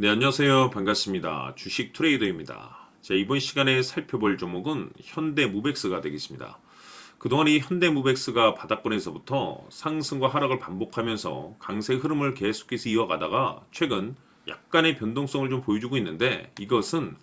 네, 안녕하세요. 반갑습니다. 주식 트레이더입니다. 자, 이번 시간에 살펴볼 종목은 현대무백스가 되겠습니다. 그동안 이 현대무백스가 바닥권에서부터 상승과 하락을 반복하면서 강세 흐름을 계속해서 이어가다가 최근 약간의 변동성을 좀 보여주고 있는데, 이것은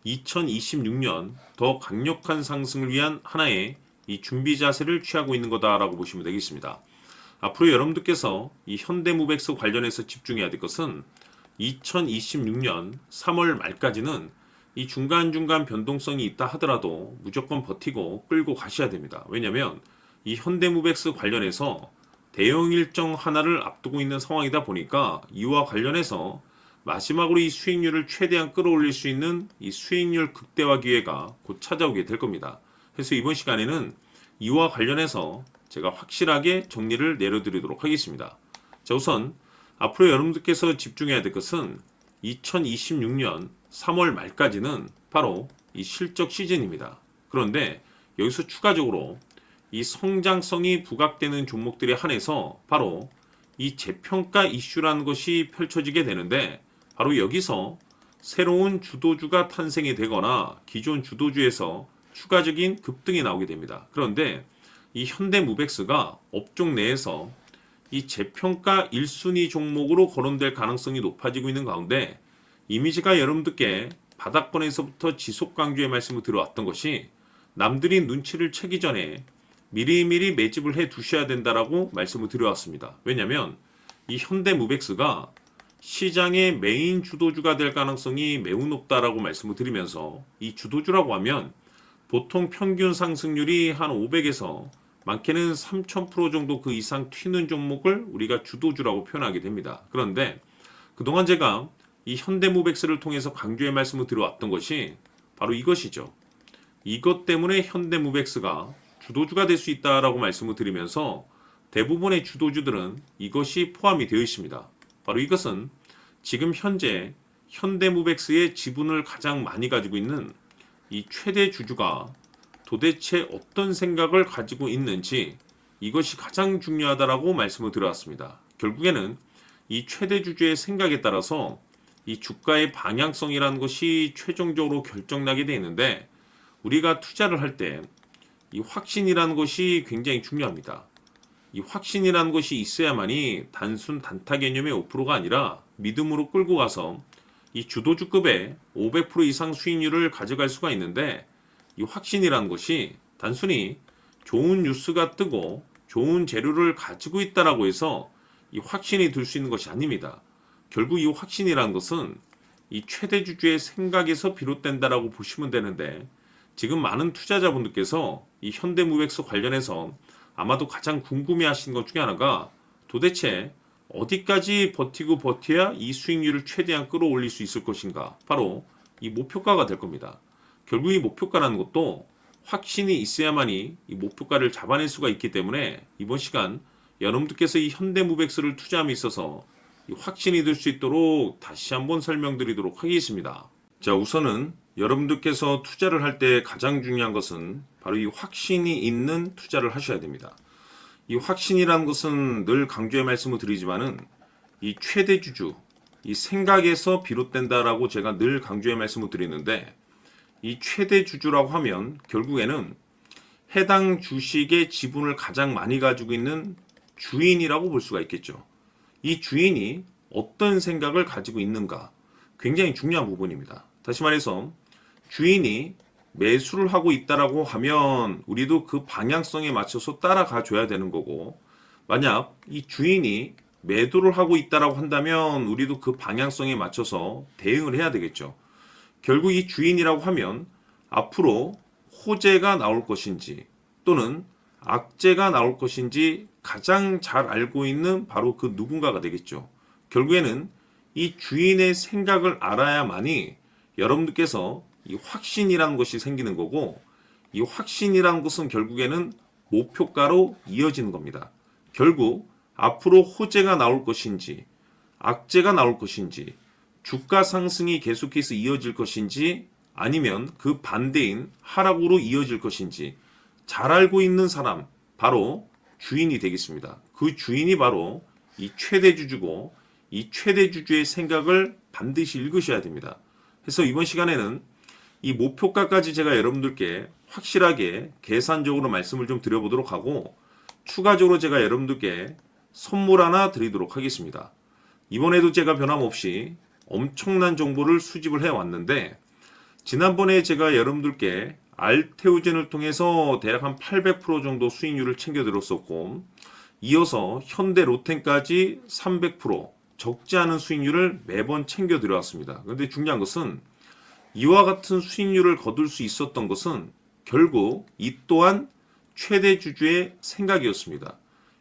2026년 더 강력한 상승을 위한 하나의 이 준비 자세를 취하고 있는 거다라고 보시면 되겠습니다. 앞으로 여러분들께서 이 현대무백스 관련해서 집중해야 될 것은 2026년 3월 말까지는 이 중간중간 변동성이 있다 하더라도 무조건 버티고 끌고 가셔야 됩니다. 왜냐하면 이 현대무백스 관련해서 대형 일정 하나를 앞두고 있는 상황이다 보니까 이와 관련해서 마지막으로 이 수익률을 최대한 끌어올릴 수 있는 이 수익률 극대화 기회가 곧 찾아오게 될 겁니다. 그래서 이번 시간에는 이와 관련해서 제가 확실하게 정리를 내려드리도록 하겠습니다. 자, 우선 앞으로 여러분들께서 집중해야 될 것은 2026년 3월 말까지는 바로 이 실적 시즌입니다. 그런데 여기서 추가적으로 이 성장성이 부각되는 종목들에 한해서 바로 이 재평가 이슈라는 것이 펼쳐지게 되는데, 바로 여기서 새로운 주도주가 탄생이 되거나 기존 주도주에서 추가적인 급등이 나오게 됩니다. 그런데 이 현대무백스가 업종 내에서 이 재평가 1순위 종목으로 거론될 가능성이 높아지고 있는 가운데, 이미지가 여러분들께 바닥권에서부터 지속 강조의 말씀을 들어왔던 것이 남들이 눈치를 채기 전에 미리미리 매집을 해 두셔야 된다라고 말씀을 드려왔습니다. 왜냐하면 이 현대무백스가 시장의 메인 주도주가 될 가능성이 매우 높다라고 말씀을 드리면서, 이 주도주라고 하면 보통 평균 상승률이 한 500에서 많게는 3000% 정도 그 이상 튀는 종목을 우리가 주도주라고 표현하게 됩니다. 그런데 그동안 제가 이 현대무백스를 통해서 강조의 말씀을 드려왔던 것이 바로 이것이죠. 이것 때문에 현대무백스가 주도주가 될 수 있다라고 말씀을 드리면서 대부분의 주도주들은 이것이 포함이 되어 있습니다. 바로 이것은 지금 현재 현대무백스의 지분을 가장 많이 가지고 있는 이 최대 주주가 도대체 어떤 생각을 가지고 있는지, 이것이 가장 중요하다라고 말씀을 드려왔습니다. 결국에는 이 최대 주주의 생각에 따라서 이 주가의 방향성이라는 것이 최종적으로 결정나게 되어 있는데, 우리가 투자를 할 때 이 확신이라는 것이 굉장히 중요합니다. 이 확신이라는 것이 있어야만이 단순 단타 개념의 5%가 아니라 믿음으로 끌고 가서 이 주도주급의 500% 이상 수익률을 가져갈 수가 있는데, 이 확신이라는 것이 단순히 좋은 뉴스가 뜨고 좋은 재료를 가지고 있다라고 해서 이 확신이 들 수 있는 것이 아닙니다. 결국 이 확신이라는 것은 이 최대 주주의 생각에서 비롯된다라고 보시면 되는데, 지금 많은 투자자분들께서 이 현대무백스 관련해서 아마도 가장 궁금해하시는 것 중에 하나가 도대체 어디까지 버티고 버텨야 이 수익률을 최대한 끌어올릴 수 있을 것인가, 바로 이 목표가가 될 겁니다. 결국 이 목표가라는 것도 확신이 있어야만이 이 목표가를 잡아낼 수가 있기 때문에 이번 시간 여러분들께서 이 현대무백스를 투자함에 있어서 이 확신이 들 수 있도록 다시 한번 설명드리도록 하겠습니다. 자, 우선은 여러분들께서 투자를 할 때 가장 중요한 것은 바로 이 확신이 있는 투자를 하셔야 됩니다. 이 확신이라는 것은 늘 강조의 말씀을 드리지만은 이 최대 주주, 이 생각에서 비롯된다라고 제가 늘 강조의 말씀을 드리는데, 이 최대 주주라고 하면 결국에는 해당 주식의 지분을 가장 많이 가지고 있는 주인이라고 볼 수가 있겠죠. 이 주인이 어떤 생각을 가지고 있는가, 굉장히 중요한 부분입니다. 다시 말해서 주인이 매수를 하고 있다라고 하면 우리도 그 방향성에 맞춰서 따라가 줘야 되는 거고, 만약 이 주인이 매도를 하고 있다라고 한다면 우리도 그 방향성에 맞춰서 대응을 해야 되겠죠. 결국 이 주인이라고 하면 앞으로 호재가 나올 것인지 또는 악재가 나올 것인지 가장 잘 알고 있는 바로 그 누군가가 되겠죠. 결국에는 이 주인의 생각을 알아야만이 여러분들께서 이 확신이라는 것이 생기는 거고, 이 확신이라는 것은 결국에는 목표가로 이어지는 겁니다. 결국 앞으로 호재가 나올 것인지 악재가 나올 것인지, 주가 상승이 계속해서 이어질 것인지 아니면 그 반대인 하락으로 이어질 것인지 잘 알고 있는 사람, 바로 주인이 되겠습니다. 그 주인이 바로 이 최대 주주고, 이 최대 주주의 생각을 반드시 읽으셔야 됩니다. 그래서 이번 시간에는 이 목표가까지 제가 여러분들께 확실하게 계산적으로 말씀을 좀 드려보도록 하고, 추가적으로 제가 여러분들께 선물 하나 드리도록 하겠습니다. 이번에도 제가 변함없이 엄청난 정보를 수집을 해왔는데, 지난번에 제가 여러분들께 알테오젠을 통해서 대략 한 800% 정도 수익률을 챙겨드렸었고, 이어서 현대 로템까지 300% 적지 않은 수익률을 매번 챙겨드려왔습니다. 그런데 중요한 것은 이와 같은 수익률을 거둘 수 있었던 것은 결국 이 또한 최대 주주의 생각이었습니다.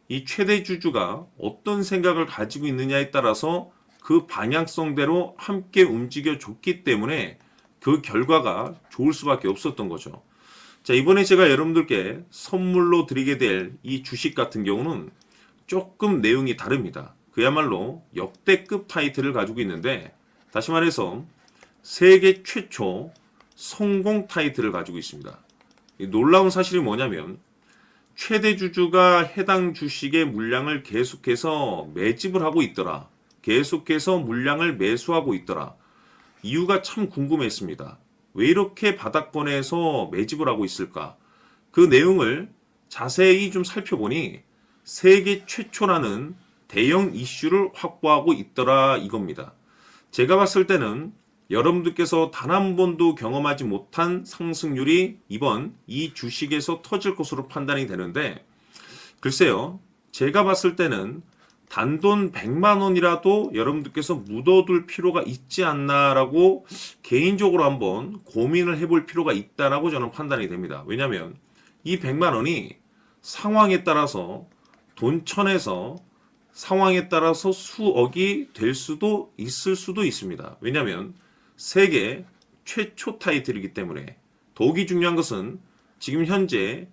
이 최대 주주가 어떤 생각을 가지고 있느냐에 따라서 그 방향성대로 함께 움직여 줬기 때문에 그 결과가 좋을 수밖에 없었던 거죠. 자, 이번에 제가 여러분들께 선물로 드리게 될 이 주식 같은 경우는 조금 내용이 다릅니다. 그야말로 역대급 타이틀을 가지고 있는데, 다시 말해서 세계 최초 성공 타이틀을 가지고 있습니다. 놀라운 사실이 뭐냐면 최대 주주가 해당 주식의 물량을 계속해서 매집을 하고 있더라. 계속해서 물량을 매수하고 있더라. 이유가 참 궁금했습니다. 왜 이렇게 바닥권에서 매집을 하고 있을까? 그 내용을 자세히 좀 살펴보니 세계 최초라는 대형 이슈를 확보하고 있더라 이겁니다. 제가 봤을 때는 여러분들께서 단 한 번도 경험하지 못한 상승률이 이번 이 주식에서 터질 것으로 판단이 되는데, 글쎄요, 제가 봤을 때는 단돈 100만 원이라도 여러분들께서 묻어둘 필요가 있지 않나라고 개인적으로 한번 고민을 해볼 필요가 있다라고 저는 판단이 됩니다. 왜냐하면 이 100만 원이 상황에 따라서 돈천에서 상황에 따라서 수억이 될 수도 있을 수도 있습니다. 왜냐하면 세계 최초 타이틀이기 때문에. 더욱이 중요한 것은 지금 현재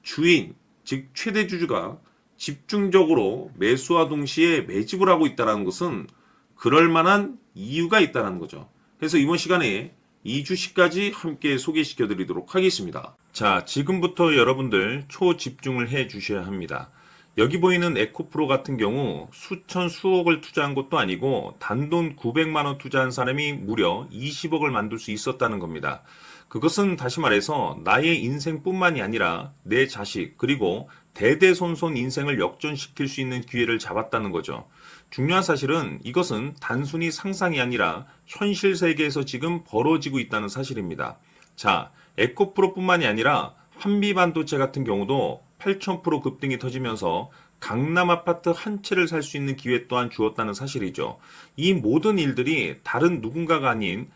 주인, 즉 최대 주주가 집중적으로 매수와 동시에 매집을 하고 있다는 것은 그럴 만한 이유가 있다는 거죠. 그래서 이번 시간에 이 주식까지 함께 소개시켜 드리도록 하겠습니다. 자, 지금부터 여러분들 초집중을 해 주셔야 합니다. 여기 보이는 에코프로 같은 경우 수천 수억을 투자한 것도 아니고 단돈 900만 원 투자한 사람이 무려 20억을 만들 수 있었다는 겁니다. 그것은 다시 말해서 나의 인생뿐만이 아니라 내 자식 그리고 대대손손 인생을 역전시킬 수 있는 기회를 잡았다는 거죠. 중요한 사실은 이것은 단순히 상상이 아니라 현실 세계에서 지금 벌어지고 있다는 사실입니다. 자, 에코프로뿐만이 아니라 한미반도체 같은 경우도 8,000% 급등이 터지면서 강남 아파트 한 채를 살 수 있는 기회 또한 주었다는 사실이죠. 이 모든 일들이 다른 누군가가 아닌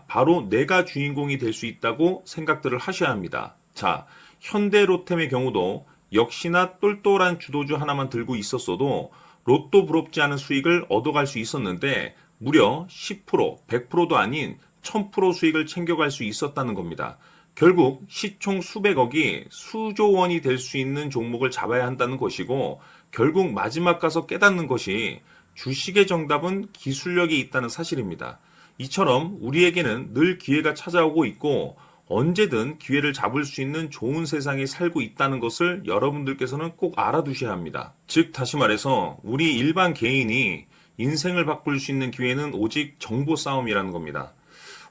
바로 내가 주인공이 될 수 있다고 생각들을 하셔야 합니다. 자, 현대로템의 경우도 역시나 똘똘한 주도주 하나만 들고 있었어도 로또 부럽지 않은 수익을 얻어갈 수 있었는데 무려 10%, 100%도 아닌 1000% 수익을 챙겨갈 수 있었다는 겁니다. 결국 시총 수백억이 수조 원이 될 수 있는 종목을 잡아야 한다는 것이고, 결국 마지막 가서 깨닫는 것이 주식의 정답은 기술력이 있다는 사실입니다. 이처럼 우리에게는 늘 기회가 찾아오고 있고 언제든 기회를 잡을 수 있는 좋은 세상에 살고 있다는 것을 여러분들께서는 꼭 알아두셔야 합니다. 즉 다시 말해서 우리 일반 개인이 인생을 바꿀 수 있는 기회는 오직 정보 싸움이라는 겁니다.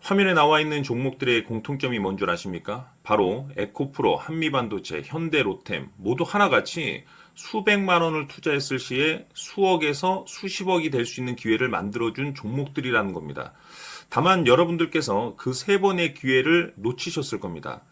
화면에 나와 있는 종목들의 공통점이 뭔 줄 아십니까? 바로 에코프로, 한미반도체, 현대로템 모두 하나같이 수백만 원을 투자했을 시에 수억에서 수십억이 될 수 있는 기회를 만들어준 종목들이라는 겁니다. 다만 여러분들께서 그 세 번의 기회를 놓치셨을 겁니다.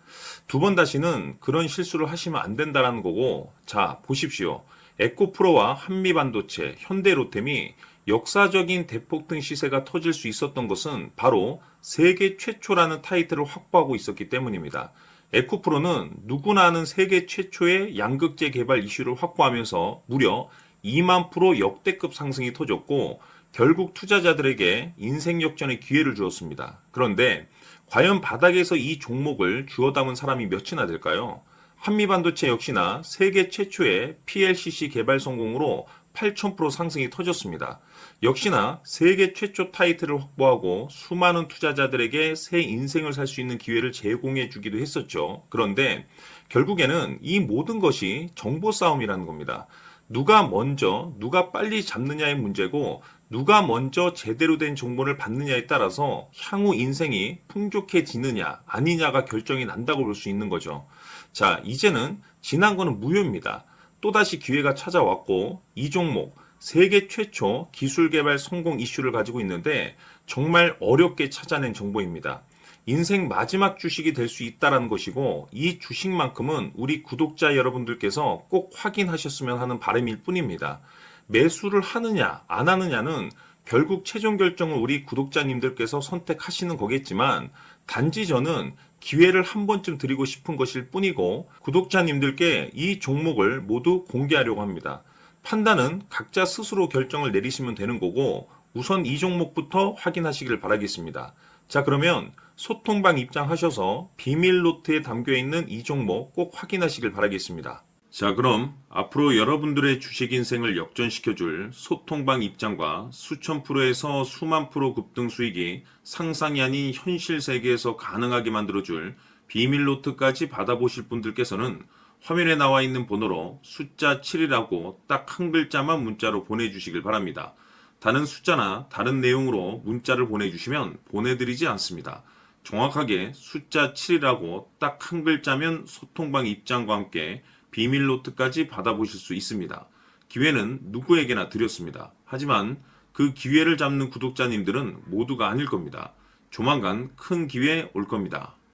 두 번 다시는 그런 실수를 하시면 안 된다는 거고, 자 보십시오. 에코프로와 한미반도체, 현대로템이 역사적인 대폭등 시세가 터질 수 있었던 것은 바로 세계 최초라는 타이틀을 확보하고 있었기 때문입니다. 에코프로는 누구나 아는 세계 최초의 양극재 개발 이슈를 확보하면서 무려 2만 프로 역대급 상승이 터졌고 결국 투자자들에게 인생 역전의 기회를 주었습니다. 그런데 과연 바닥에서 이 종목을 주워 담은 사람이 몇이나 될까요? 한미반도체 역시나 세계 최초의 PLCC 개발 성공으로 8,000% 상승이 터졌습니다. 역시나 세계 최초 타이틀을 확보하고 수많은 투자자들에게 새 인생을 살 수 있는 기회를 제공해 주기도 했었죠. 그런데 결국에는 이 모든 것이 정보 싸움이라는 겁니다. 누가 먼저, 누가 빨리 잡느냐의 문제고, 누가 먼저 제대로 된 정보를 받느냐에 따라서 향후 인생이 풍족해지느냐, 아니냐가 결정이 난다고 볼 수 있는 거죠. 자, 이제는 지난 거는 무효입니다. 또다시 기회가 찾아왔고, 이 종목, 세계 최초 기술 개발 성공 이슈를 가지고 있는데, 정말 어렵게 찾아낸 정보입니다. 인생 마지막 주식이 될 수 있다는 것이고, 이 주식만큼은 우리 구독자 여러분들께서 꼭 확인하셨으면 하는 바람일 뿐입니다. 매수를 하느냐 안 하느냐는 결국 최종 결정을 우리 구독자님들께서 선택하시는 거겠지만, 단지 저는 기회를 한 번쯤 드리고 싶은 것일 뿐이고, 구독자님들께 이 종목을 모두 공개하려고 합니다. 판단은 각자 스스로 결정을 내리시면 되는 거고, 우선 이 종목부터 확인하시길 바라겠습니다. 자, 그러면 소통방 입장하셔서 비밀 노트에 담겨 있는 이 종목 꼭 확인하시길 바라겠습니다. 자, 그럼 앞으로 여러분들의 주식 인생을 역전시켜줄 소통방 입장과 수천 프로에서 수만 프로 급등 수익이 상상이 아닌 현실 세계에서 가능하게 만들어줄 비밀 노트까지 받아보실 분들께서는 화면에 나와 있는 번호로 숫자 7이라고 딱 한 글자만 문자로 보내주시길 바랍니다. 다른 숫자나 다른 내용으로 문자를 보내주시면 보내드리지 않습니다. 정확하게 숫자 7이라고 딱 한 글자면 소통방 입장과 함께 비밀 노트까지 받아보실 수 있습니다. 기회는 누구에게나 드렸습니다. 하지만 그 기회를 잡는 구독자님들은 모두가 아닐 겁니다. 조만간 큰 기회 올 겁니다.